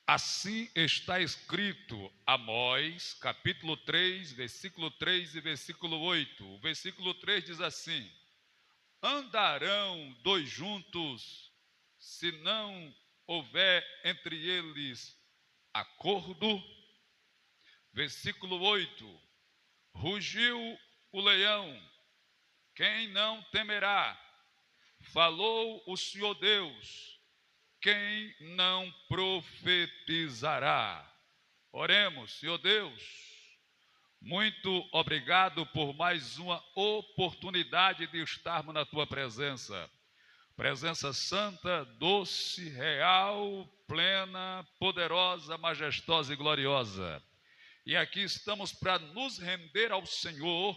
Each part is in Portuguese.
Assim está escrito, Amós, capítulo 3, versículo 3 e versículo 8. O versículo 3 diz assim: andarão dois juntos, se não houver entre eles acordo. Versículo 8: rugiu o leão, quem não temerá? Falou o Senhor Deus, quem não profetizará? Oremos. Senhor Deus, muito obrigado por mais uma oportunidade de estarmos na tua presença. Presença santa, doce, real, plena, poderosa, majestosa e gloriosa. E aqui estamos para nos render ao Senhor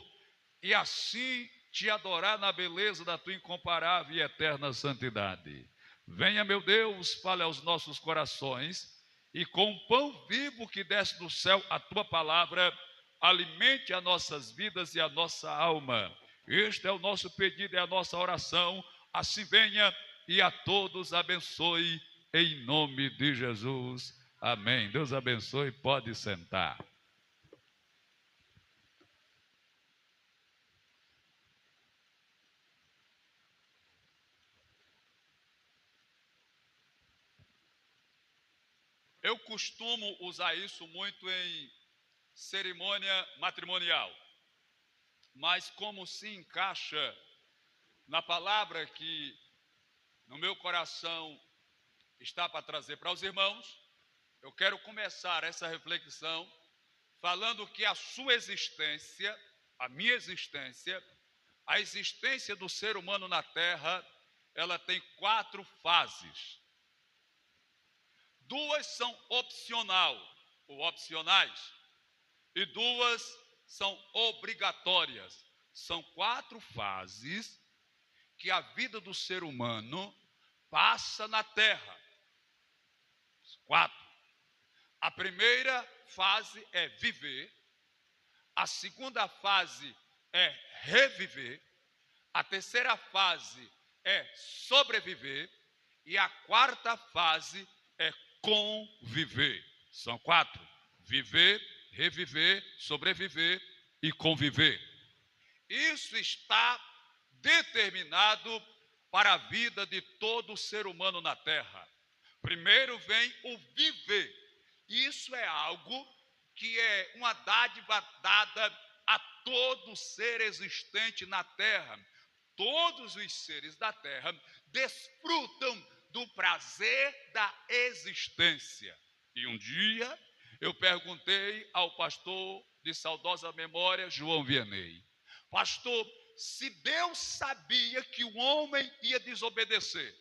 e assim te adorar na beleza da tua incomparável e eterna santidade. Venha, meu Deus, fale aos nossos corações e com o pão vivo que desce do céu, a tua palavra, alimente as nossas vidas e a nossa alma. Este é o nosso pedido, é a nossa oração. Assim venha e a todos abençoe em nome de Jesus. Amém. Deus abençoe, pode sentar. Eu costumo usar isso muito em cerimônia matrimonial, mas como se encaixa na palavra que no meu coração está para trazer para os irmãos, eu quero começar essa reflexão falando que a sua existência, a minha existência, a existência do ser humano na Terra, ela tem 4 fases. 2 são opcionais, e 2 são obrigatórias. São 4 fases que a vida do ser humano passa na Terra. 4. A primeira fase é viver, a segunda fase é reviver, a terceira fase é sobreviver e a quarta fase é conviver. São 4: viver, reviver, sobreviver e conviver. Isso está determinado para a vida de todo ser humano na Terra. Primeiro vem o viver. Isso é algo que é uma dádiva dada a todo ser existente na Terra. Todos os seres da Terra desfrutam do prazer da existência. E um dia eu perguntei ao pastor de saudosa memória, João Vianney: pastor, se Deus sabia que o homem ia desobedecer,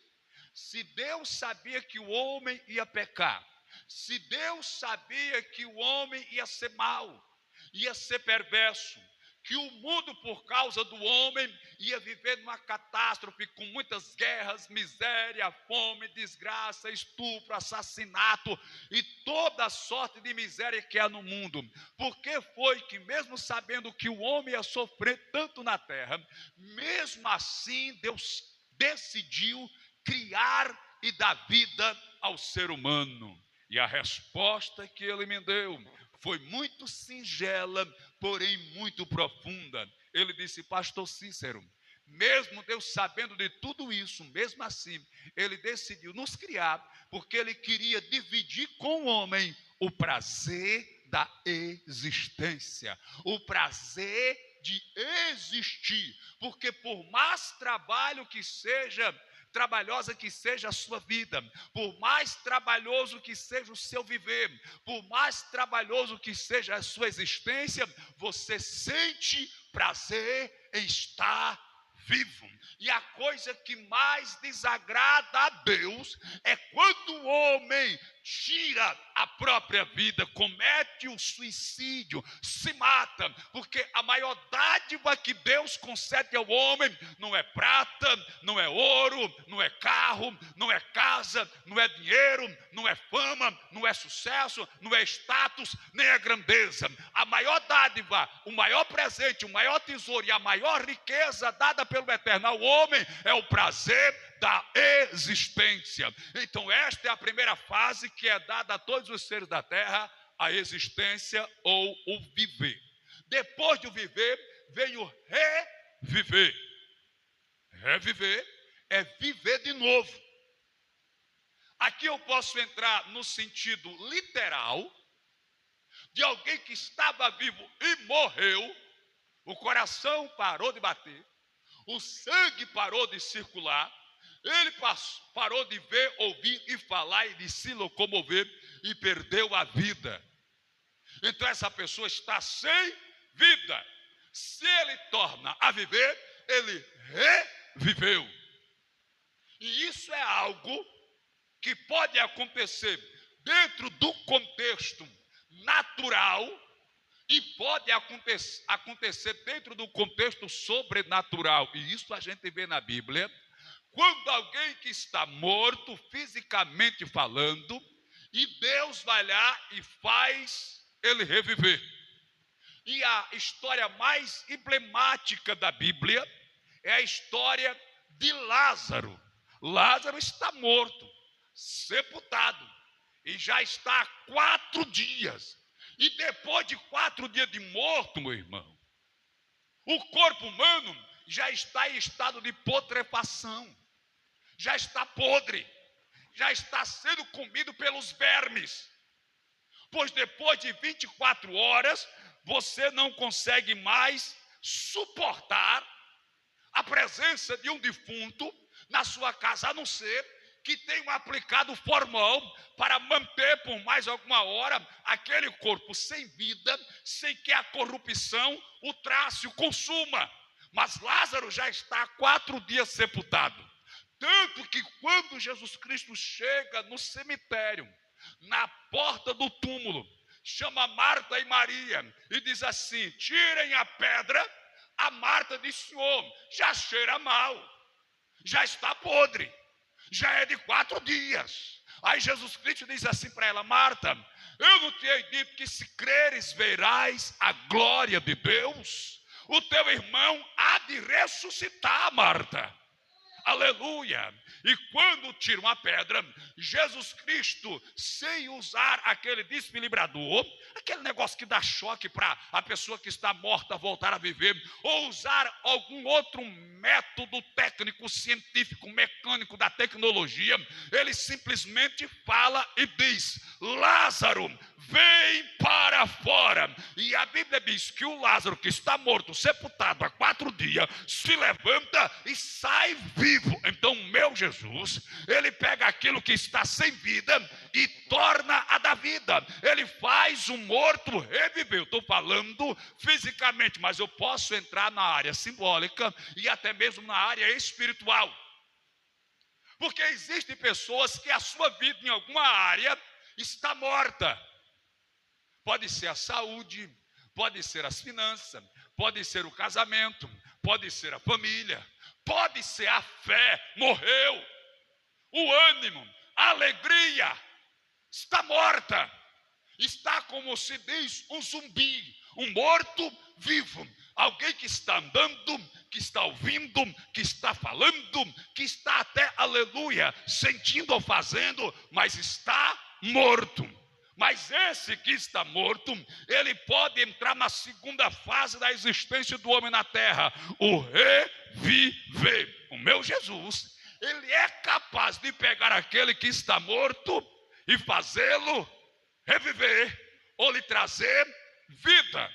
se Deus sabia que o homem ia pecar, se Deus sabia que o homem ia ser mau, ia ser perverso, que o mundo, por causa do homem, ia viver numa catástrofe com muitas guerras, miséria, fome, desgraça, estupro, assassinato e toda sorte de miséria que há no mundo. Por que foi que, mesmo sabendo que o homem ia sofrer tanto na terra, mesmo assim Deus decidiu criar e dar vida ao ser humano? E a resposta que ele me deu foi muito singela, porém muito profunda. Ele disse: pastor Cícero, mesmo Deus sabendo de tudo isso, mesmo assim, ele decidiu nos criar, porque ele queria dividir com o homem o prazer da existência, o prazer de existir, porque por mais trabalho que seja, trabalhosa que seja a sua vida, por mais trabalhoso que seja o seu viver, por mais trabalhoso que seja a sua existência, você sente prazer em estar vivo. E a coisa que mais desagrada a Deus é quando o homem tira a própria vida, comete o suicídio, se mata, porque a maior dádiva que Deus concede ao homem não é prata, não é ouro, não é carro, não é casa, não é dinheiro, não é fama, não é sucesso, não é status, nem é grandeza. A maior dádiva, o maior presente, o maior tesouro e a maior riqueza dada pelo Eterno ao homem é o prazer da existência. Então esta é a primeira fase que é dada a todos os seres da terra, a existência ou o viver. Depois do viver, vem o reviver. Reviver é viver de novo. Aqui eu posso entrar no sentido literal de alguém que estava vivo e morreu, o coração parou de bater, o sangue parou de circular, ele parou de ver, ouvir e falar e de se locomover e perdeu a vida. Então essa pessoa está sem vida. Se ele torna a viver, ele reviveu. E isso é algo que pode acontecer dentro do contexto natural e pode acontecer dentro do contexto sobrenatural. E isso a gente vê na Bíblia, quando alguém que está morto, fisicamente falando, e Deus vai lá e faz ele reviver. E a história mais emblemática da Bíblia é a história de Lázaro. Lázaro está morto, sepultado, e já está há 4 dias. E depois de 4 dias de morto, meu irmão, o corpo humano já está em estado de putrefação, já está podre, já está sendo comido pelos vermes. Pois depois de 24 horas, você não consegue mais suportar a presença de um defunto na sua casa, a não ser que tenham aplicado formol para manter por mais alguma hora aquele corpo sem vida, sem que a corrupção o trace, o consuma. Mas Lázaro já está há 4 dias sepultado. Tanto que quando Jesus Cristo chega no cemitério, na porta do túmulo, chama Marta e Maria e diz assim: tirem a pedra. A Marta diz: Senhor, já cheira mal, já está podre, já é de 4 dias. Aí Jesus Cristo diz assim para ela: Marta, eu não te hei dito que se creres verás a glória de Deus? O teu irmão há de ressuscitar, Marta. Aleluia. E quando tiram a pedra, Jesus Cristo, sem usar aquele desfibrador, aquele negócio que dá choque para a pessoa que está morta voltar a viver, ou usar algum outro método técnico, científico, mecânico da tecnologia, ele simplesmente fala e diz: Lázaro, vem para fora. E a Bíblia diz que o Lázaro, que está morto, sepultado há 4 dias, se levanta e sai vivo. Então meu Jesus, ele pega aquilo que está sem vida e torna a dar vida. Ele faz o morto reviver. Eu estou falando fisicamente, mas eu posso entrar na área simbólica e até mesmo na área espiritual. Porque existem pessoas que a sua vida em alguma área está morta. Pode ser a saúde, pode ser as finanças, pode ser o casamento, pode ser a família, pode ser a fé, morreu. O ânimo, a alegria está morta. Está, como se diz, um zumbi, um morto vivo. Alguém que está andando, que está ouvindo, que está falando, que está até, aleluia, sentindo ou fazendo, mas está morto. Mas esse que está morto, ele pode entrar na segunda fase da existência do homem na terra, o reviver. O meu Jesus, ele é capaz de pegar aquele que está morto e fazê-lo reviver, ou lhe trazer vida.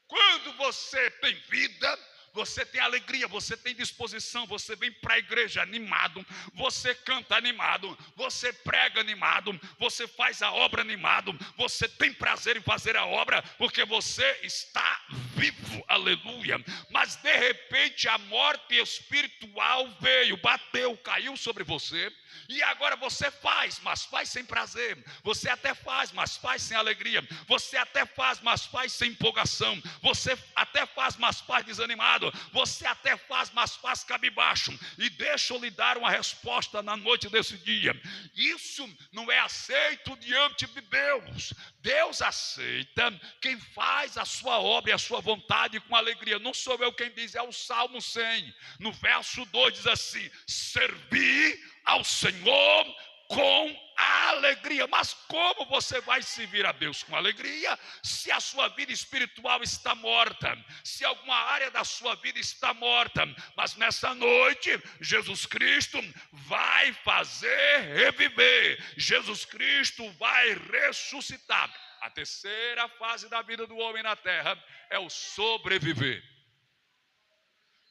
Quando você tem vida, você tem alegria, você tem disposição, você vem para a igreja animado, você canta animado, você prega animado, você faz a obra animado, você tem prazer em fazer a obra, porque você está vivo, aleluia. Mas de repente a morte espiritual veio, bateu, caiu sobre você, e agora você faz, mas faz sem prazer. Você até faz, mas faz sem alegria. Você até faz, mas faz sem empolgação. Você até faz, mas faz desanimado. Você até faz, mas faz cabisbaixo. E deixa eu lhe dar uma resposta na noite desse dia. Isso não é aceito diante de Deus. Deus aceita quem faz a sua obra e a sua vontade com alegria. Não sou eu quem diz, é o Salmo 100. No verso 2 diz assim: servi ao Senhor com alegria. Mas como você vai servir a Deus com alegria se a sua vida espiritual está morta, se alguma área da sua vida está morta? Mas nessa noite Jesus Cristo vai fazer reviver, Jesus Cristo vai ressuscitar. A terceira fase da vida do homem na terra é o sobreviver.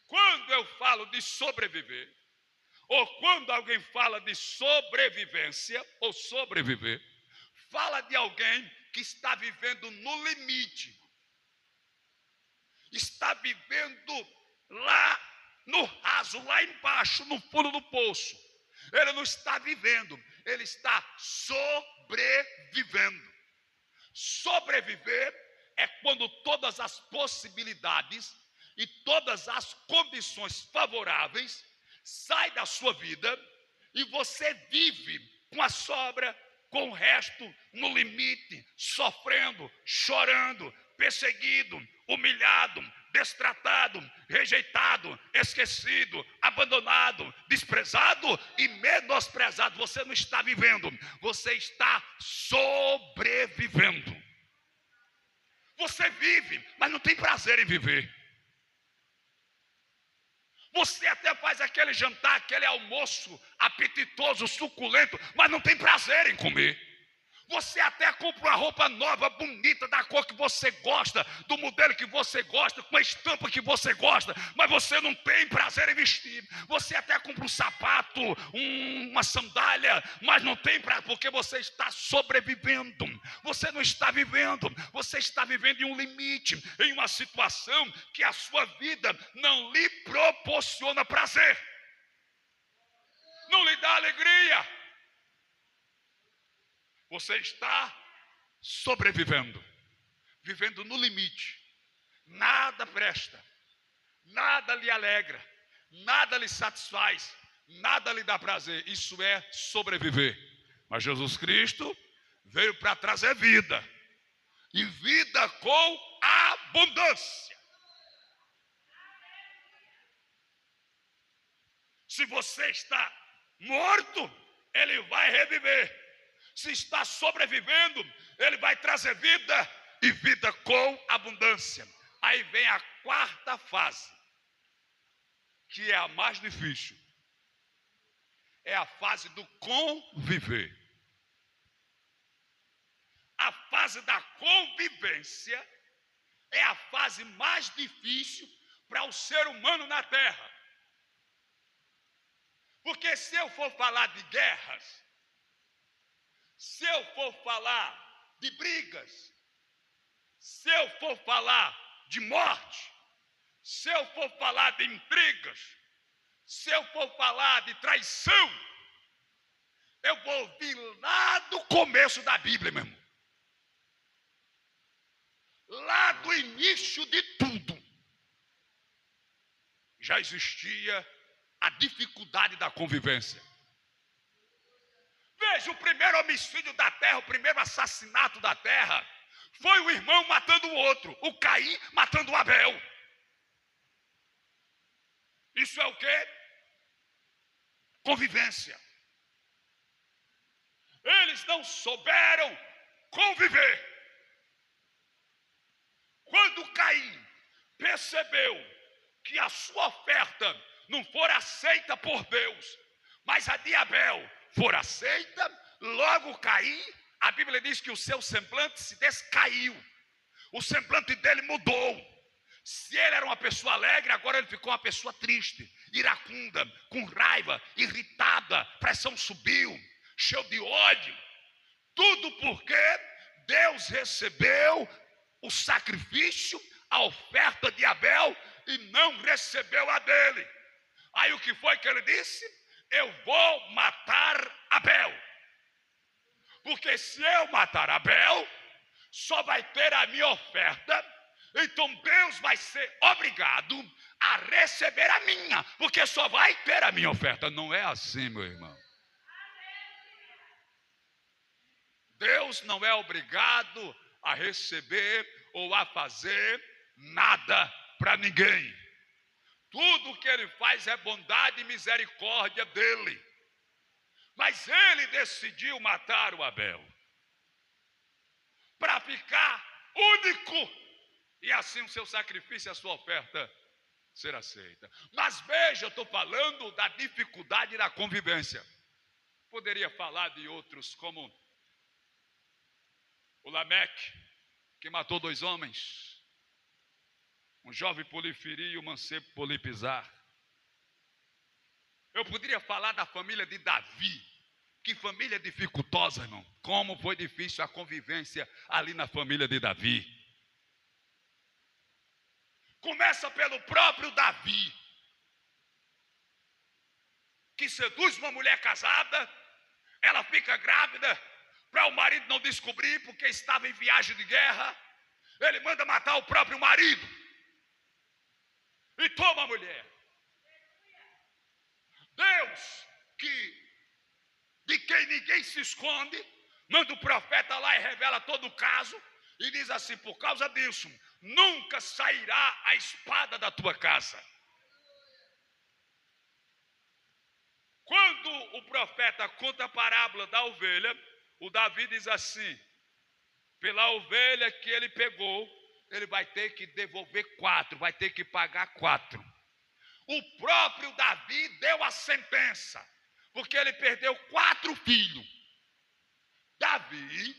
Quando eu falo de sobreviver, ou quando alguém fala de sobrevivência ou sobreviver, fala de alguém que está vivendo no limite, está vivendo lá no raso, lá embaixo, no fundo do poço. Ele não está vivendo, ele está sobrevivendo. Sobreviver é quando todas as possibilidades e todas as condições favoráveis sai da sua vida e você vive com a sobra, com o resto no limite, sofrendo, chorando, perseguido, humilhado, destratado, rejeitado, esquecido, abandonado, desprezado e menosprezado. Você não está vivendo, você está sobrevivendo. Você vive, mas não tem prazer em viver. Você até faz aquele jantar, aquele almoço apetitoso, suculento, mas não tem prazer em comer. Você até compra uma roupa nova, bonita, da cor que você gosta, do modelo que você gosta, com a estampa que você gosta, mas você não tem prazer em vestir. Você até compra um sapato, uma sandália, mas não tem prazer, porque você está sobrevivendo. Você não está vivendo, você está vivendo em um limite, em uma situação que a sua vida não lhe proporciona prazer, não lhe dá alegria. Você está sobrevivendo, vivendo no limite. Nada presta, nada lhe alegra, nada lhe satisfaz, nada lhe dá prazer. Isso é sobreviver. Mas Jesus Cristo veio para trazer vida, e vida com abundância. Se você está morto, ele vai reviver. Se está sobrevivendo, ele vai trazer vida, e vida com abundância. Aí vem a quarta fase, que é a mais difícil. É a fase do conviver. A fase da convivência é a fase mais difícil para o ser humano na terra. Porque se eu for falar de guerras, se eu for falar de brigas, se eu for falar de morte, se eu for falar de intrigas, se eu for falar de traição, eu vou ouvir lá do começo da Bíblia, meu irmão. Lá do início de tudo, já existia a dificuldade da convivência. Veja, o primeiro homicídio da terra, o primeiro assassinato da terra, foi o irmão matando o outro, o Caim matando o Abel. Isso é o quê? Convivência. Eles não souberam conviver. Quando Caim percebeu que a sua oferta não for aceita por Deus, mas a de Abel for aceita, logo Caim, a Bíblia diz que o seu semblante se descaiu, o semblante dele mudou. Se ele era uma pessoa alegre, agora ele ficou uma pessoa triste, iracunda, com raiva, irritada, a pressão subiu, cheio de ódio. Tudo porque Deus recebeu o sacrifício, a oferta de Abel, e não recebeu a dele. Aí o que foi que ele disse? Eu vou matar Abel, porque se eu matar Abel, só vai ter a minha oferta. Então Deus vai ser obrigado a receber a minha, porque só vai ter a minha oferta. Não é assim, meu irmão. Deus não é obrigado a receber ou a fazer nada para ninguém. Tudo que ele faz é bondade e misericórdia dele. Mas ele decidiu matar o Abel para ficar único, e assim o seu sacrifício e a sua oferta ser aceita. Mas veja, eu estou falando da dificuldade da convivência. Poderia falar de outros, como o Lameque, que matou 2 homens, um jovem Poliferi e o mancebo Polipizar. Eu poderia falar da família de Davi. Que família dificultosa, irmão. Como foi difícil a convivência ali na família de Davi. Começa pelo próprio Davi, que seduz uma mulher casada, ela fica grávida, para o marido não descobrir, porque estava em viagem de guerra, ele manda matar o próprio marido, e toma a mulher. Deus, de quem ninguém se esconde, manda o profeta lá e revela todo o caso, e diz assim: por causa disso, nunca sairá a espada da tua casa. Quando o profeta conta a parábola da ovelha, o Davi diz assim: pela ovelha que ele pegou, ele vai ter que devolver 4, vai ter que pagar 4. O próprio Davi deu a sentença, porque ele perdeu 4 filhos. Davi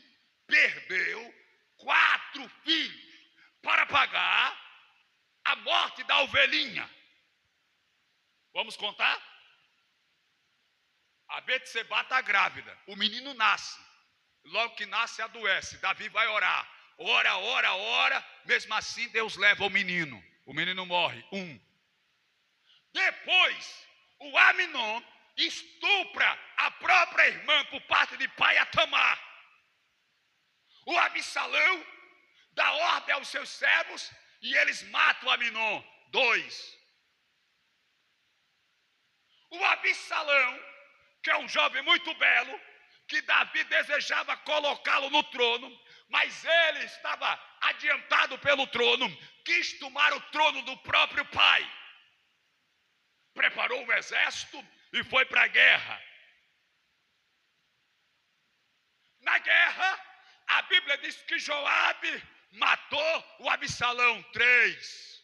perdeu 4 filhos para pagar a morte da ovelhinha. Vamos contar? A Betseba está grávida, o menino nasce. Logo que nasce, adoece. Davi vai orar. Ora, mesmo assim Deus leva o menino morre. 1. Depois, o Aminon estupra a própria irmã por parte de pai, a Tamar. O Absalão dá ordem aos seus servos e eles matam o Aminon. 2. O Absalão, que é um jovem muito belo, que Davi desejava colocá-lo no trono, mas ele estava adiantado pelo trono, quis tomar o trono do próprio pai. Preparou um exército e foi para a guerra. Na guerra, a Bíblia diz que Joabe matou o Absalão. 3.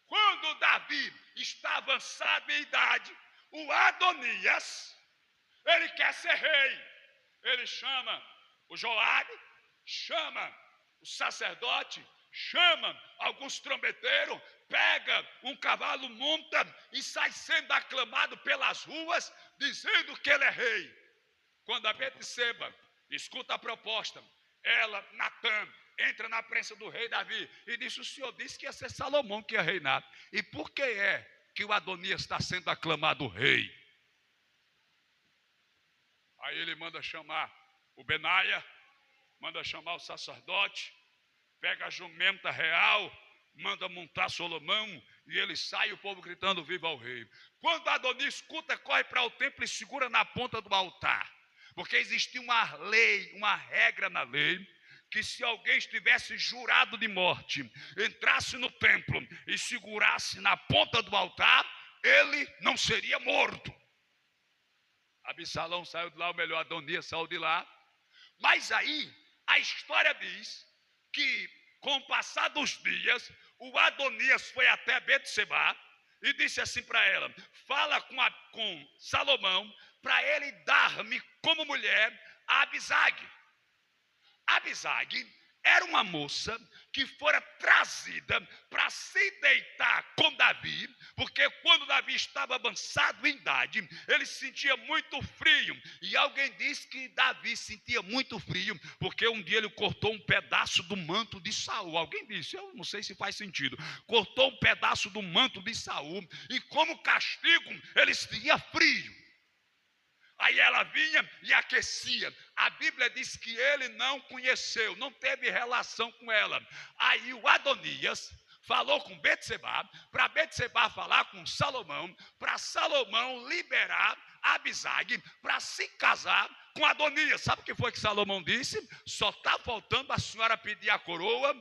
Quando Davi está avançado em idade, o Adonias, ele quer ser rei. Ele chama o Joabe, chama o sacerdote, chama alguns trombeteiros, pega um cavalo, monta e sai sendo aclamado pelas ruas, dizendo que ele é rei. Quando a Betseba escuta a proposta, ela, Natã, entra na prensa do rei Davi e diz: o senhor disse que ia ser Salomão que ia reinar. E por que é que o Adonias está sendo aclamado rei? Aí ele manda chamar o Benaia, manda chamar o sacerdote, pega a jumenta real, manda montar Salomão, e ele sai, o povo gritando: viva o rei. Quando Adonias escuta, corre para o templo e segura na ponta do altar, porque existia uma lei, uma regra na lei, que se alguém estivesse jurado de morte, entrasse no templo e segurasse na ponta do altar, ele não seria morto. Absalão saiu de lá, ou melhor, Adonias saiu de lá. Mas aí, a história diz que, com o passar dos dias, o Adonias foi até Betseba e disse assim para ela: fala com Salomão, para ele dar-me como mulher a Abisag. Abisag era uma moça que fora trazida para se deitar com Davi, porque quando Davi estava avançado em idade, ele sentia muito frio, e alguém disse que Davi sentia muito frio, porque um dia ele cortou um pedaço do manto de Saul. Alguém disse, eu não sei se faz sentido, cortou um pedaço do manto de Saul, e como castigo, ele sentia frio. Aí ela vinha e aquecia. A Bíblia diz que ele não conheceu, não teve relação com ela. Aí o Adonias falou com Betseba, para Betseba falar com Salomão, para Salomão liberar Abisag para se casar com Adonias. Sabe o que foi que Salomão disse? Só está faltando a senhora pedir a coroa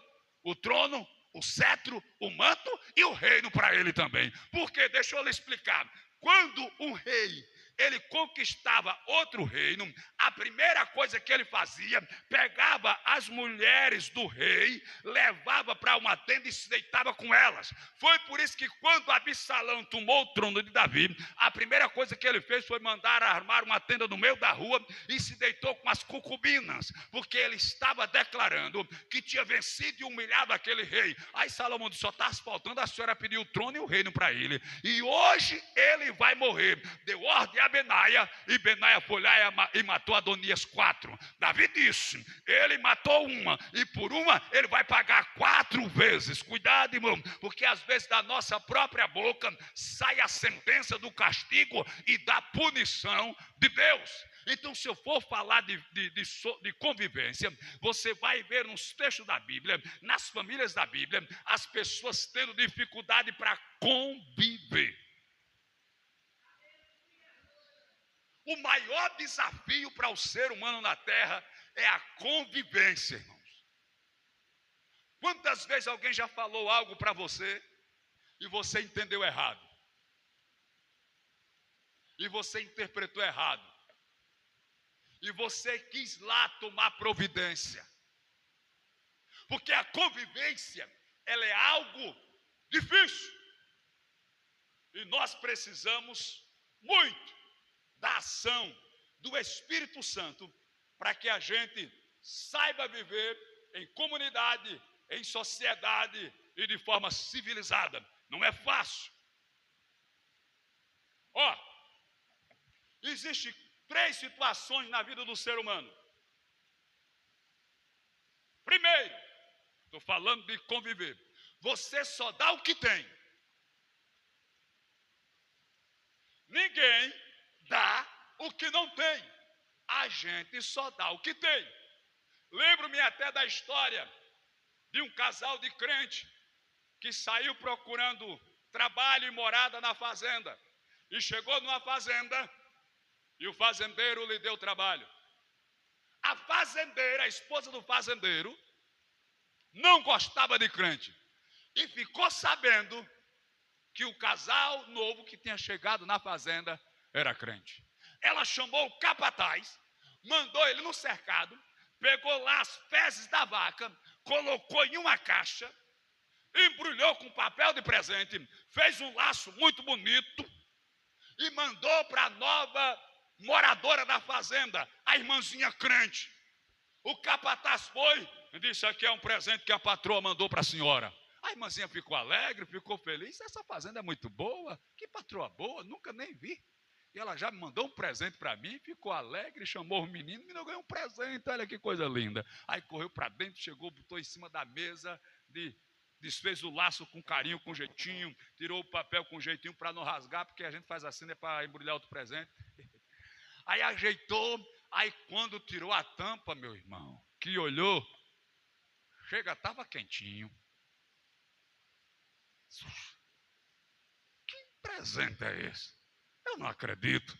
o trono, o cetro, o manto e o reino para ele também. Porque, deixa eu lhe explicar, quando um rei ele conquistava outro reino, a primeira coisa que ele fazia, pegava as mulheres do rei, levava para uma tenda e se deitava com elas. Foi por isso que quando Absalão tomou o trono de Davi, a primeira coisa que ele fez foi mandar armar uma tenda no meio da rua e se deitou com as concubinas, porque ele estava declarando que tinha vencido e humilhado aquele rei. Aí Salomão disse, só está faltando a senhora pedir o trono e o reino para ele, e hoje ele vai morrer. Deu ordem a Benaia, e Benaia foi lá e matou Adonias 4. Davi disse, ele matou uma, e por uma ele vai pagar 4 vezes. Cuidado, irmão, porque às vezes da nossa própria boca sai a sentença do castigo e da punição de Deus. Então, se eu for falar de convivência, você vai ver nos textos da Bíblia, nas famílias da Bíblia, as pessoas tendo dificuldade para conviver. O maior desafio para o ser humano na terra é a convivência, irmãos. Quantas vezes alguém já falou algo para você e você entendeu errado? E você interpretou errado? E você quis lá tomar providência? Porque a convivência, ela é algo difícil. E nós precisamos muito da ação do Espírito Santo para que a gente saiba viver em comunidade, em sociedade e de forma civilizada. Não é fácil. Existem 3 situações na vida do ser humano. Primeiro, estou falando de conviver. Você só dá o que tem. Ninguém dá o que não tem. A gente só dá o que tem. Lembro-me até da história de um casal de crente que saiu procurando trabalho e morada na fazenda. E chegou numa fazenda e o fazendeiro lhe deu trabalho. A fazendeira, a esposa do fazendeiro, não gostava de crente. E ficou sabendo que o casal novo que tinha chegado na fazenda era crente. Ela chamou o capataz, mandou ele no cercado, pegou lá as fezes da vaca, colocou em uma caixa, embrulhou com papel de presente, fez um laço muito bonito e mandou para a nova moradora da fazenda, a irmãzinha crente. O capataz foi e disse, aqui é um presente que a patroa mandou para a senhora. A irmãzinha ficou alegre, ficou feliz. Essa fazenda é muito boa, que patroa boa, nunca nem vi. E ela já me mandou um presente para mim, ficou alegre, chamou o menino ganhou um presente, olha que coisa linda. Aí correu para dentro, chegou, botou em cima da mesa, desfez o laço com carinho, com jeitinho, tirou o papel com jeitinho para não rasgar, porque a gente faz assim, né, para embrulhar outro presente. Aí ajeitou, aí quando tirou a tampa, meu irmão, que olhou, estava quentinho. Que presente é esse? Eu não acredito.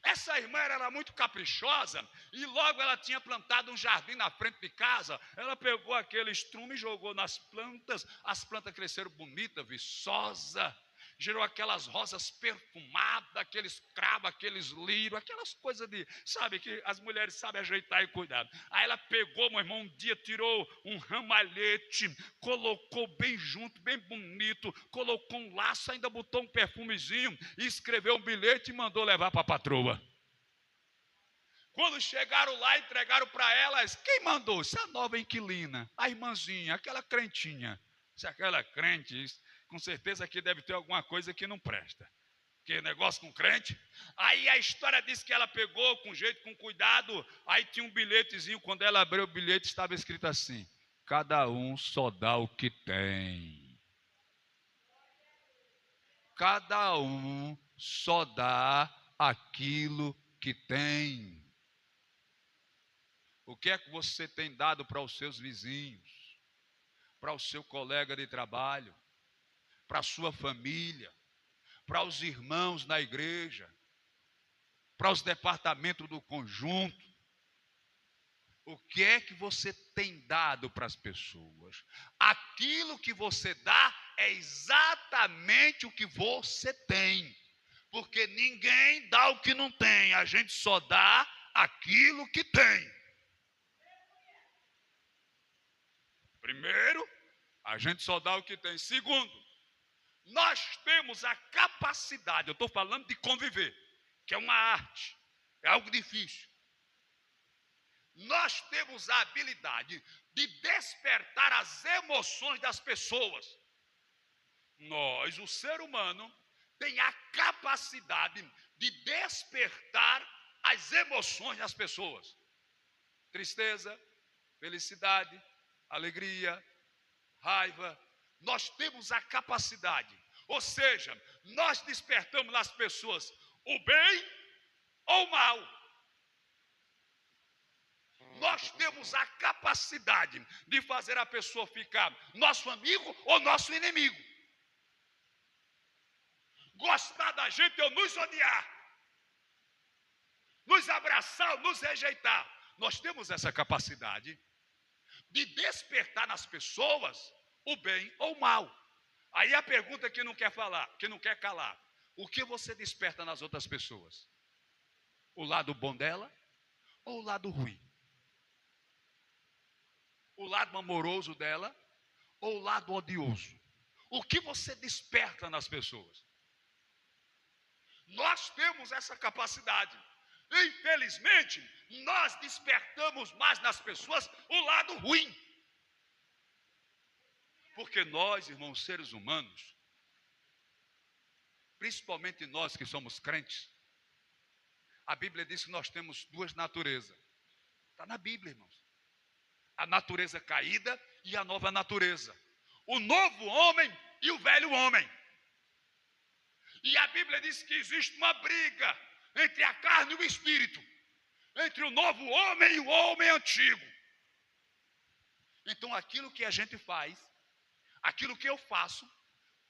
Essa irmã era muito caprichosa e logo ela tinha plantado um jardim na frente de casa. Ela pegou aquele estrume e jogou nas plantas. As plantas cresceram bonitas, viçosas. Gerou aquelas rosas perfumadas, aqueles cravos, aqueles lírios, aquelas coisas sabe, que as mulheres sabem ajeitar e cuidar. Aí ela pegou, meu irmão, um dia tirou um ramalhete, colocou bem junto, bem bonito, colocou um laço, ainda botou um perfumezinho, e escreveu um bilhete e mandou levar para a patroa. Quando chegaram lá, entregaram para elas, quem mandou? Se a nova inquilina, a irmãzinha, aquela crentinha. Se aquela crente, com certeza que deve ter alguma coisa que não presta. Que negócio com crente. Aí a história diz que ela pegou com jeito, com cuidado. Aí tinha um bilhetezinho. Quando ela abriu o bilhete, estava escrito assim: cada um só dá o que tem. Cada um só dá aquilo que tem. O que é que você tem dado para os seus vizinhos? Para o seu colega de trabalho? Para a sua família, para os irmãos na igreja, para os departamentos do conjunto. O que é que você tem dado para as pessoas? Aquilo que você dá é exatamente o que você tem. Porque ninguém dá o que não tem, a gente só dá aquilo que tem. Primeiro, a gente só dá o que tem. Segundo, nós temos a capacidade, eu estou falando de conviver, que é uma arte, é algo difícil. Nós temos a habilidade de despertar as emoções das pessoas. Nós, o ser humano, tem a capacidade de despertar as emoções das pessoas. Tristeza, felicidade, alegria, raiva. Nós temos a capacidade. Ou seja, nós despertamos nas pessoas o bem ou o mal. Nós temos a capacidade de fazer a pessoa ficar nosso amigo ou nosso inimigo. Gostar da gente ou nos odiar. Nos abraçar ou nos rejeitar. Nós temos essa capacidade de despertar nas pessoas o bem ou o mal. Aí a pergunta que não quer falar, que não quer calar. O que você desperta nas outras pessoas? O lado bom dela ou o lado ruim? O lado amoroso dela ou o lado odioso? O que você desperta nas pessoas? Nós temos essa capacidade. Infelizmente, nós despertamos mais nas pessoas o lado ruim. Porque nós, irmãos, seres humanos, principalmente nós que somos crentes, a Bíblia diz que nós temos duas naturezas. Está na Bíblia, irmãos. A natureza caída e a nova natureza. O novo homem e o velho homem. E a Bíblia diz que existe uma briga entre a carne e o espírito. Entre o novo homem e o homem antigo. Então aquilo que a gente faz, aquilo que eu faço,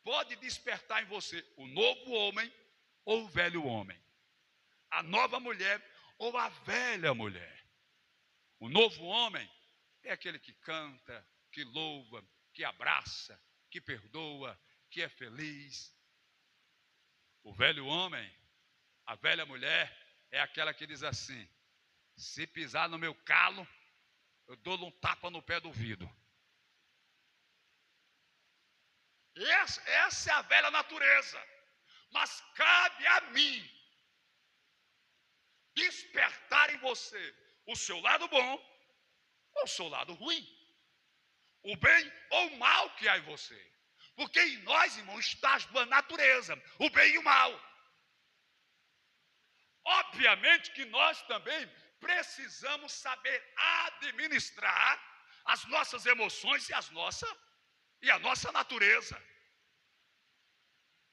pode despertar em você o novo homem ou o velho homem. A nova mulher ou a velha mulher. O novo homem é aquele que canta, que louva, que abraça, que perdoa, que é feliz. O velho homem, a velha mulher, é aquela que diz assim: se pisar no meu calo, eu dou-lhe um tapa no pé do ouvido. Essa é a velha natureza. Mas cabe a mim despertar em você o seu lado bom ou o seu lado ruim. O bem ou o mal que há em você. Porque em nós, irmãos, está as duas naturezas, o bem e o mal. Obviamente que nós também precisamos saber administrar as nossas emoções e a nossa natureza.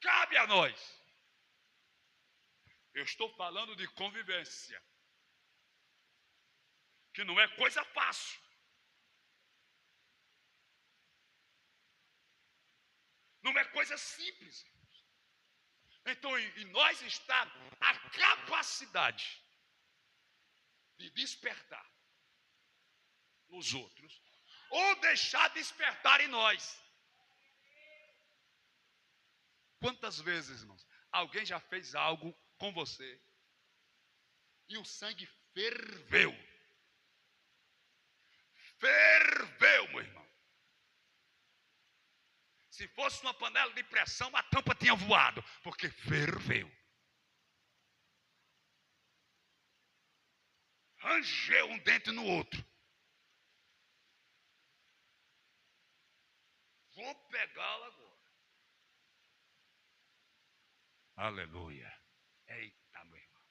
Cabe a nós. Eu estou falando de convivência, que não é coisa fácil. Não é coisa simples. Então, em nós está a capacidade de despertar nos outros, ou deixar despertar em nós. Quantas vezes, irmãos, alguém já fez algo com você e o sangue ferveu? Ferveu, meu irmão. Se fosse uma panela de pressão, a tampa tinha voado, porque ferveu. Rangeu um dente no outro. Vou pegá-la agora. Aleluia. Eita, meu irmão.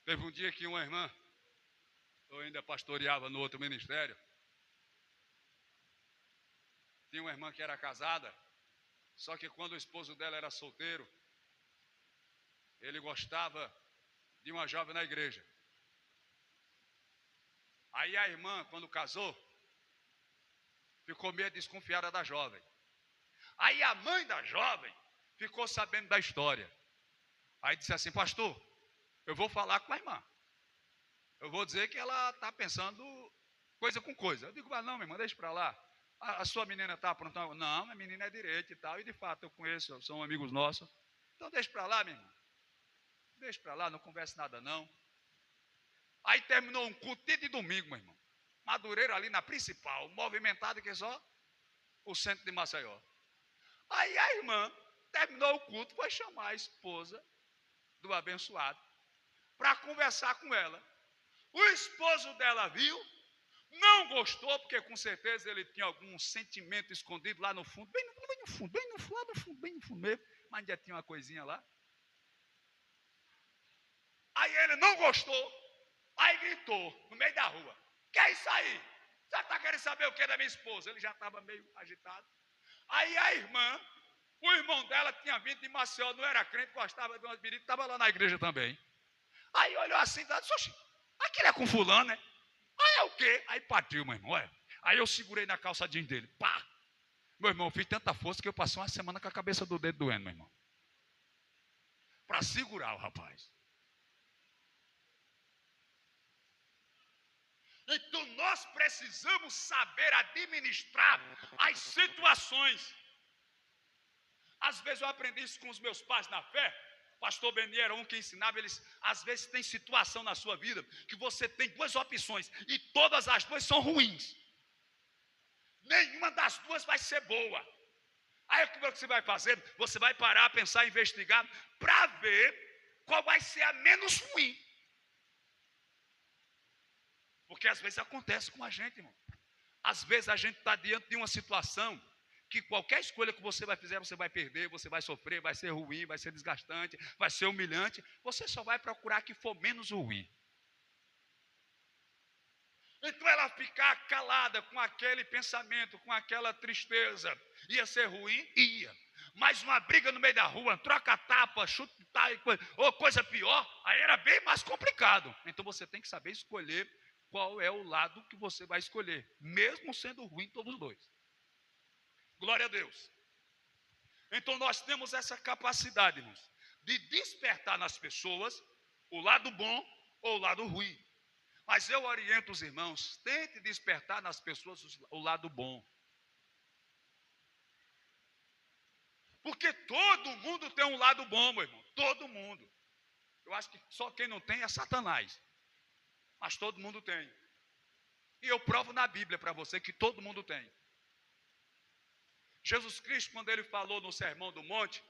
Teve um dia que uma irmã, eu ainda pastoreava no outro ministério, tinha uma irmã que era casada, só que quando o esposo dela era solteiro, ele gostava de uma jovem na igreja. Aí a irmã, quando casou, ficou meio desconfiada da jovem. Aí a mãe da jovem ficou sabendo da história. Aí disse assim: pastor, eu vou falar com a irmã. Eu vou dizer que ela está pensando coisa com coisa. Eu digo, mas não, meu irmão, deixa para lá. A sua menina está aprontando? Não, a menina é direita e tal. E de fato eu conheço, são amigos nossos. Então deixa para lá, meu irmão. Deixa para lá, não converse nada não. Aí terminou um culto de domingo, meu irmão. Madureira ali na principal, movimentado que só o centro de Maceió. Aí a irmã terminou o culto, foi chamar a esposa do abençoado para conversar com ela. O esposo dela viu, não gostou, porque com certeza ele tinha algum sentimento escondido lá no fundo, bem no fundo, lá no fundo, bem no fundo mesmo, mas já tinha uma coisinha lá. Aí ele não gostou, aí gritou no meio da rua: que é isso aí? Você está querendo saber o que é da minha esposa? Ele já estava meio agitado. Aí a irmã, o irmão dela tinha vindo de Maceió, não era crente, gostava de umas biritas, estava lá na igreja também. Aí olhou assim, disse: oxe, aquele é com fulano, né? Aí é o quê? Aí partiu, meu irmão. Olha. Aí eu segurei na calça jeans dele. Pá! Meu irmão, eu fiz tanta força que eu passei uma semana com a cabeça do dedo doendo, meu irmão. Para segurar o rapaz. Então nós precisamos saber administrar as situações. Às vezes eu aprendi isso com os meus pais na fé. Pastor Beni era um que ensinava, eles às vezes tem situação na sua vida que você tem duas opções e todas as duas são ruins. Nenhuma das duas vai ser boa. Aí o que você vai fazer? Você vai parar, pensar, investigar para ver qual vai ser a menos ruim. Porque às vezes acontece com a gente, irmão. Às vezes a gente está diante de uma situação que qualquer escolha que você vai fazer, você vai perder, você vai sofrer, vai ser ruim, vai ser desgastante, vai ser humilhante. Você só vai procurar que for menos ruim. Então ela ficar calada com aquele pensamento, com aquela tristeza, ia ser ruim? Ia. Mas uma briga no meio da rua, troca-tapa, chutar ou coisa pior, aí era bem mais complicado. Então você tem que saber escolher qual é o lado que você vai escolher, mesmo sendo ruim todos os dois. Glória a Deus. Então nós temos essa capacidade, irmãos, de despertar nas pessoas o lado bom ou o lado ruim. Mas eu oriento os irmãos, tente despertar nas pessoas o lado bom. Porque todo mundo tem um lado bom, meu irmão. Todo mundo. Eu acho que só quem não tem é Satanás. Mas todo mundo tem. E eu provo na Bíblia para você que todo mundo tem. Jesus Cristo, quando ele falou no Sermão do Monte,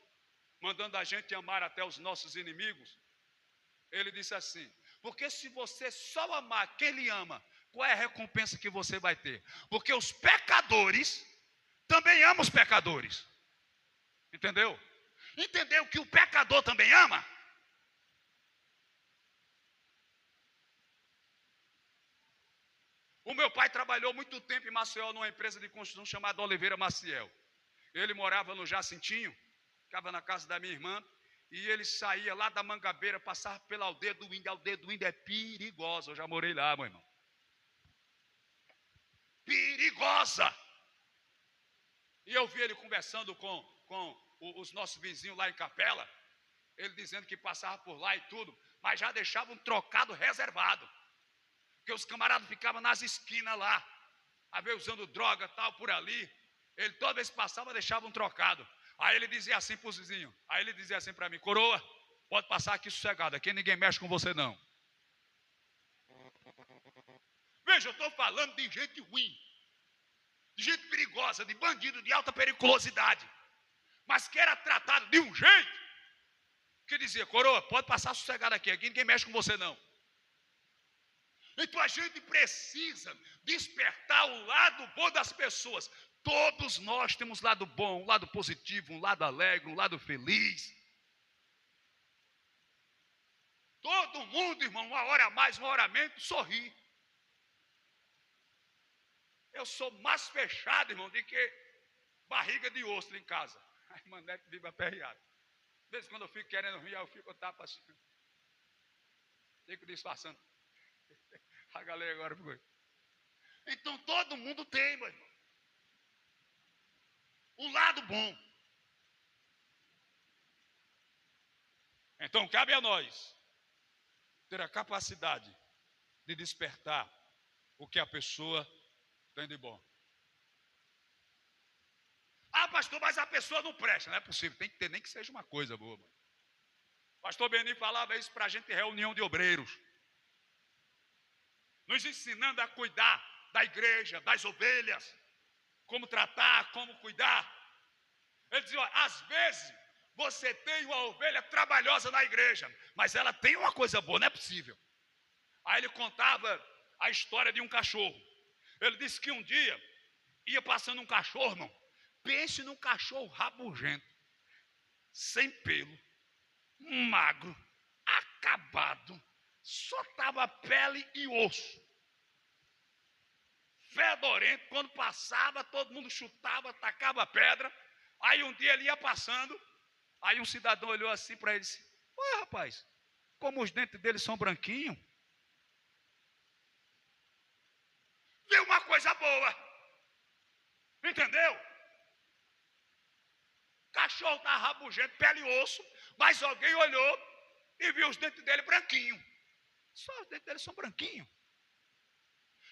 mandando a gente amar até os nossos inimigos, ele disse assim: porque se você só amar quem lhe ama, qual é a recompensa que você vai ter? Porque os pecadores também amam os pecadores. Entendeu? Entendeu que o pecador também ama? O meu pai trabalhou muito tempo em Maceió, numa empresa de construção chamada Oliveira Maciel. Ele morava no Jacintinho, ficava na casa da minha irmã, e ele saía lá da Mangabeira, passava pela aldeia do Índio. A aldeia do Índio é perigosa, eu já morei lá, meu irmão. Perigosa! E eu vi ele conversando com os nossos vizinhos lá em Capela, ele dizendo que passava por lá e tudo, mas já deixava um trocado reservado, porque os camaradas ficavam nas esquinas lá, a ver usando droga tal por ali. Ele toda vez que passava deixava um trocado. Aí ele dizia assim para os vizinhos, aí ele dizia assim para mim: coroa, pode passar aqui sossegado, aqui ninguém mexe com você não. Veja, eu estou falando de gente ruim, de gente perigosa, de bandido de alta periculosidade, mas que era tratado de um jeito que dizia: coroa, pode passar sossegado aqui ninguém mexe com você não. Então a gente precisa despertar o lado bom das pessoas. Todos nós temos lado bom, um lado positivo, um lado alegre, um lado feliz. Todo mundo, irmão, uma hora a mais, uma hora a menos, sorri. Eu sou mais fechado, irmão, do que barriga de ostra em casa. A irmã Nete vive aperreada. Às vezes quando eu fico querendo rir, eu tapo assim. Fico disfarçando. A galera agora ficou. Então todo mundo tem, meu irmão, um lado bom. Então cabe a nós ter a capacidade de despertar o que a pessoa tem de bom. Ah, pastor, mas a pessoa não presta. Não é possível, tem que ter nem que seja uma coisa boa. Mano. Pastor Beni falava isso para a gente em reunião de obreiros. Nos ensinando a cuidar da igreja, das ovelhas. Como tratar, como cuidar. Ele dizia, olha, às vezes você tem uma ovelha trabalhosa na igreja, mas ela tem uma coisa boa, não é possível. Aí ele contava a história de um cachorro. Ele disse que um dia ia passando um cachorro, irmão. Pense num cachorro rabugento, sem pelo, magro, acabado, só estava pele e osso. Fedorento, quando passava, todo mundo chutava, tacava pedra. Aí um dia ele ia passando, aí um cidadão olhou assim para ele e disse, ué, rapaz, como os dentes dele são branquinhos. Viu uma coisa boa, entendeu? Cachorro está rabugento, pele e osso, mas alguém olhou e viu os dentes dele branquinhos. Só os dentes dele são branquinhos.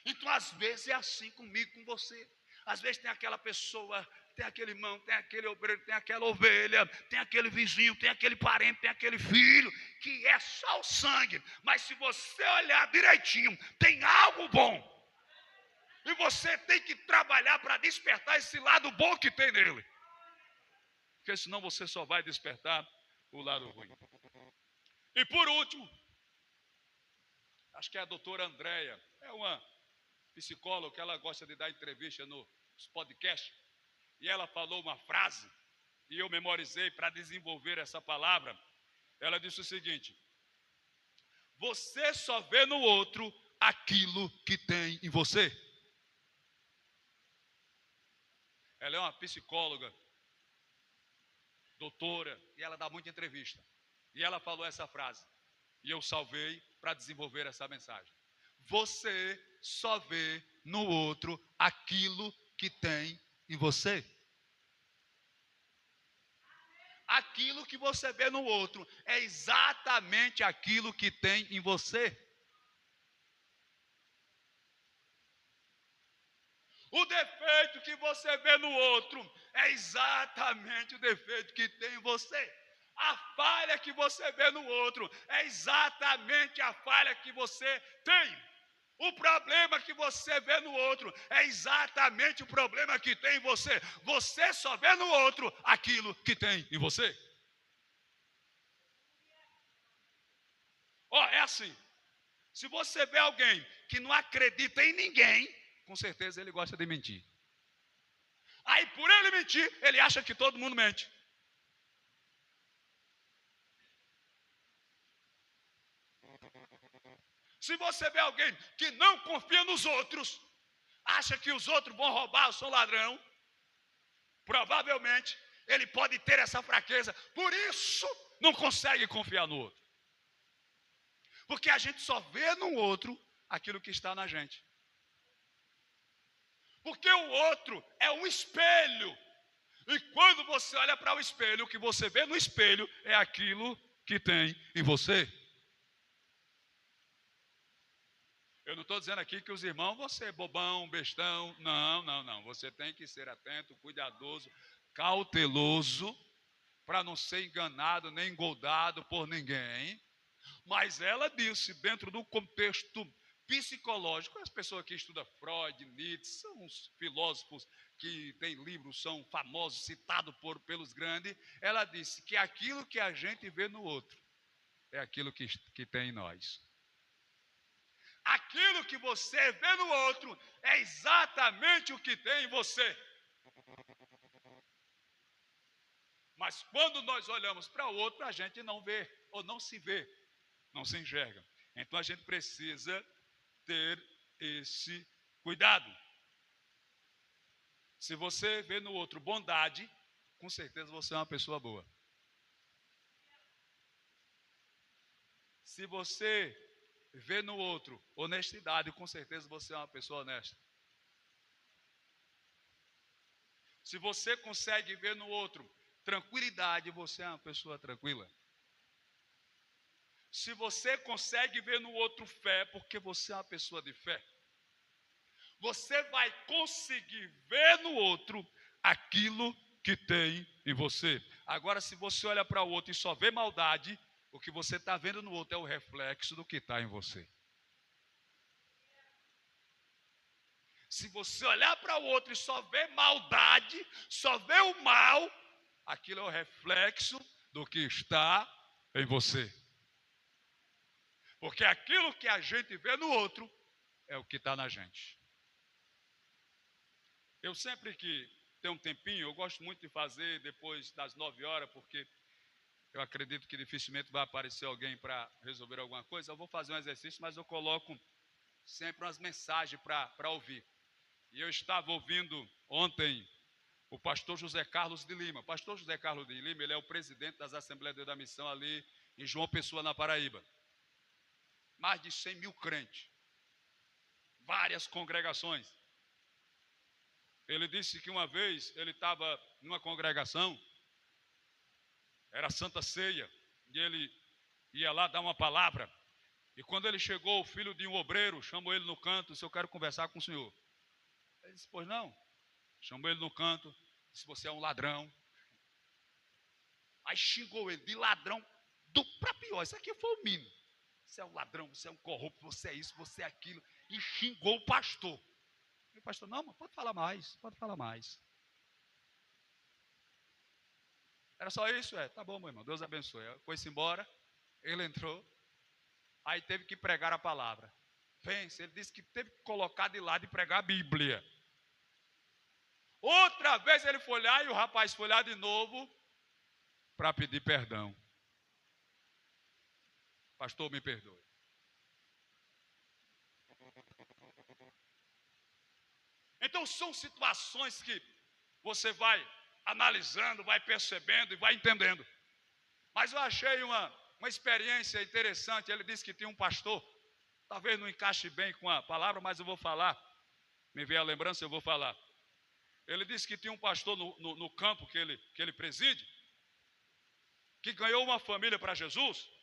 Então, às vezes, é assim comigo, com você. Às vezes tem aquela pessoa, tem aquele irmão, tem aquele obreiro, tem aquela ovelha, tem aquele vizinho, tem aquele parente, tem aquele filho, que é só o sangue. Mas se você olhar direitinho, tem algo bom. E você tem que trabalhar para despertar esse lado bom que tem nele. Porque senão você só vai despertar o lado ruim. E por último, acho que é a doutora Andréia, é uma psicóloga que ela gosta de dar entrevista nos podcasts, e ela falou uma frase, e eu memorizei para desenvolver essa palavra. Ela disse o seguinte: você só vê no outro aquilo que tem em você. Ela é uma psicóloga, doutora, e ela dá muita entrevista. E ela falou essa frase, e eu salvei para desenvolver essa mensagem. Você só vê no outro aquilo que tem em você. Aquilo que você vê no outro é exatamente aquilo que tem em você. O defeito que você vê no outro é exatamente o defeito que tem em você. A falha que você vê no outro é exatamente a falha que você tem. O problema que você vê no outro é exatamente o problema que tem em você. Você só vê no outro aquilo que tem em você. É assim. Se você vê alguém que não acredita em ninguém, com certeza ele gosta de mentir. Aí por ele mentir, ele acha que todo mundo mente. Se você vê alguém que não confia nos outros, acha que os outros vão roubar, são ladrão, provavelmente ele pode ter essa fraqueza, por isso não consegue confiar no outro. Porque a gente só vê no outro aquilo que está na gente. Porque o outro é um espelho. E quando você olha para o espelho, o que você vê no espelho é aquilo que tem em você. Eu não estou dizendo aqui que os irmãos vão ser bobão, bestão. Não. Você tem que ser atento, cuidadoso, cauteloso, para não ser enganado nem engoldado por ninguém. Mas ela disse, dentro do contexto psicológico, as pessoas que estudam Freud, Nietzsche, são uns filósofos que têm livros, são famosos, citados pelos grandes, ela disse que aquilo que a gente vê no outro é aquilo que tem em nós. Aquilo que você vê no outro é exatamente o que tem em você. Mas quando nós olhamos para o outro, a gente não vê, ou não se vê, não se enxerga. Então a gente precisa ter esse cuidado. Se você vê no outro bondade, com certeza você é uma pessoa boa. Se você vê no outro honestidade, com certeza você é uma pessoa honesta. Se você consegue ver no outro tranquilidade, você é uma pessoa tranquila. Se você consegue ver no outro fé, porque você é uma pessoa de fé, você vai conseguir ver no outro aquilo que tem em você. Agora, se você olha para o outro e só vê maldade, o que você está vendo no outro é o reflexo do que está em você. Se você olhar para o outro e só vê maldade, só vê o mal, aquilo é o reflexo do que está em você. Porque aquilo que a gente vê no outro é o que está na gente. Eu sempre que tenho um tempinho, eu gosto muito de fazer depois das 9 horas, porque eu acredito que dificilmente vai aparecer alguém para resolver alguma coisa. Eu vou fazer um exercício, mas eu coloco sempre umas mensagens para ouvir. E eu estava ouvindo ontem o pastor José Carlos de Lima. O pastor José Carlos de Lima, ele é o presidente das Assembleias de Deus da Missão ali em João Pessoa, na Paraíba. Mais de 100 mil crentes. Várias congregações. Ele disse que uma vez ele estava numa congregação, era Santa Ceia, e ele ia lá dar uma palavra. E quando ele chegou, o filho de um obreiro chamou ele no canto, disse: eu quero conversar com o senhor. Ele disse: pois não. Chamou ele no canto, disse: você é um ladrão. Aí xingou ele de ladrão, para pior, isso aqui foi o mínimo. Você é um ladrão, você é um corrupto, você é isso, você é aquilo. E xingou o pastor. E o pastor: não, mas pode falar mais, pode falar mais. Era só isso? Tá bom, meu irmão, Deus abençoe. Foi-se embora, ele entrou, aí teve que pregar a palavra. Pense, ele disse que teve que colocar de lado e pregar a Bíblia. Outra vez ele foi lá e o rapaz foi lá de novo para pedir perdão. Pastor, me perdoe. Então são situações que você vai analisando, vai percebendo e vai entendendo. Mas eu achei uma experiência interessante. Ele disse que tinha um pastor, talvez não encaixe bem com a palavra, mas eu vou falar. Me veio a lembrança, eu vou falar. Ele disse que tinha um pastor no campo que ele preside, que ganhou uma família para Jesus.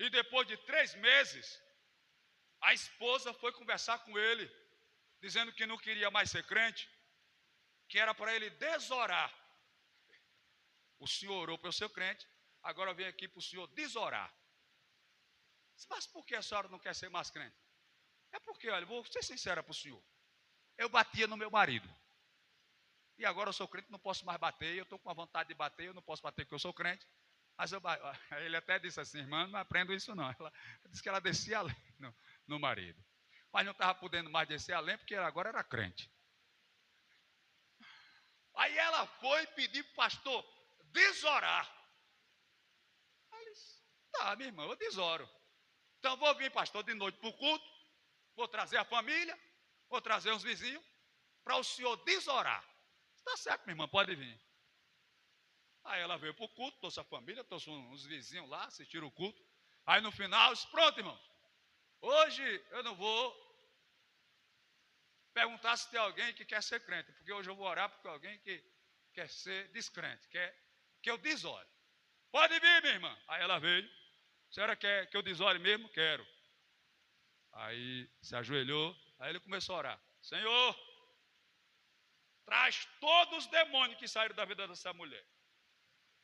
E depois de 3 meses, a esposa foi conversar com ele, dizendo que não queria mais ser crente, que era para ele desorar. O senhor orou para eu ser crente, agora vem aqui para o senhor desorar. Mas por que a senhora não quer ser mais crente? É porque, olha, vou ser sincera para o senhor. Eu batia no meu marido. E agora eu sou crente, não posso mais bater. Eu estou com a vontade de bater, eu não posso bater porque eu sou crente. Mas ele até disse assim: irmã, não aprendo isso não. Ela disse que ela descia além no marido. Mas não estava podendo mais descer além porque ela agora era crente. Aí ela foi pedir para o pastor desorar. Aí ele disse: tá, minha irmã, eu desoro. Então vou vir, pastor, de noite para o culto. Vou trazer a família, vou trazer os vizinhos, para o senhor desorar. Está certo, minha irmã, pode vir. Aí ela veio para o culto, trouxe a família, trouxe uns vizinhos lá, assistiram o culto. Aí no final, disse: pronto, irmãos, hoje eu não vou perguntar se tem alguém que quer ser crente, porque hoje eu vou orar porque alguém que quer ser descrente, quer que eu desore. Pode vir, minha irmã. Aí ela veio: a senhora quer que eu desore mesmo? Quero. Aí se ajoelhou, aí ele começou a orar: Senhor, traz todos os demônios que saíram da vida dessa mulher.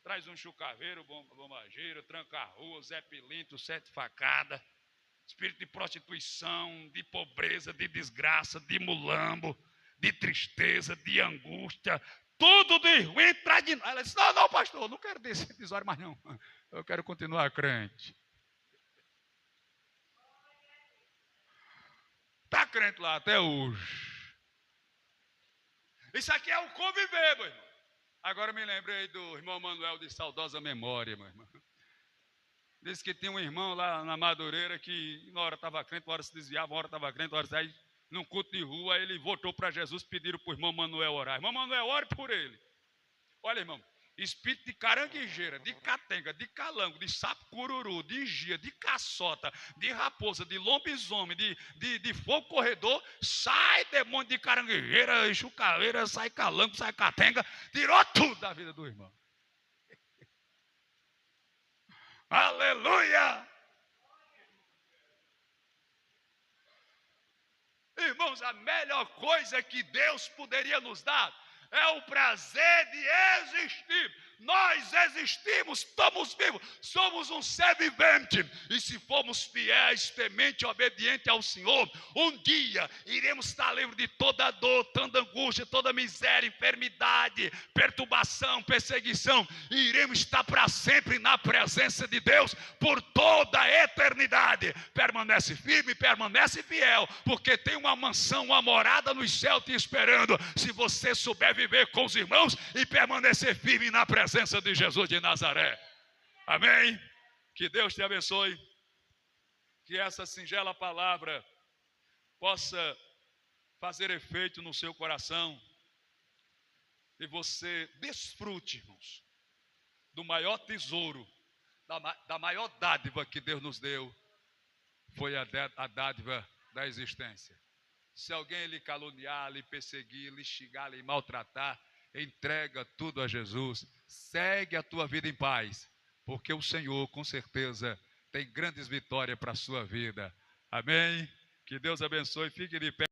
Traz um chucaveiro, bombageiro, tranca-rua, Zé Pilinto, 7 facadas, espírito de prostituição, de pobreza, de desgraça, de mulambo, de tristeza, de angústia, tudo de ruim traz de nós. Ela disse: não, pastor, não quero desse episódio mais não. Eu quero continuar crente. Está crente lá até hoje. Isso aqui é o conviver, meu irmão. Agora me lembrei do irmão Manuel de saudosa memória, meu irmão. Disse que tinha um irmão lá na Madureira que uma hora estava crente, uma hora se desviava, uma hora estava crente, uma hora saía num culto de rua. Aí ele voltou para Jesus, pediram para o irmão Manuel orar. Irmão Manuel, ore por ele. Olha, irmão, espírito de caranguejeira, de catenga, de calango, de sapo cururu, de gia, de caçota, de raposa, de lobisomem, de fogo corredor, sai demônio de caranguejeira, chucaveira, sai calango, sai catenga, tirou tudo da vida do irmão. Aleluia! Irmãos, a melhor coisa que Deus poderia nos dar é o prazer de existir. Nós existimos, estamos vivos, somos um ser vivente. E se formos fiéis, temente e obediente ao Senhor, um dia iremos estar livres de toda dor, toda angústia, toda miséria, enfermidade, perturbação, perseguição. E iremos estar para sempre na presença de Deus por toda a eternidade. Permanece firme, permanece fiel, porque tem uma mansão, uma morada nos céus te esperando. Se você souber viver com os irmãos e permanecer firme na presença de Jesus de Nazaré. Amém? Que Deus te abençoe. Que essa singela palavra possa fazer efeito no seu coração. E você desfrute, irmãos, do maior tesouro, da maior dádiva que Deus nos deu. Foi a dádiva da existência. Se alguém lhe caluniar, lhe perseguir, lhe xingar, lhe maltratar, entrega tudo a Jesus, segue a tua vida em paz, porque o Senhor com certeza tem grandes vitórias para a sua vida. Amém? Que Deus abençoe, fique de pé.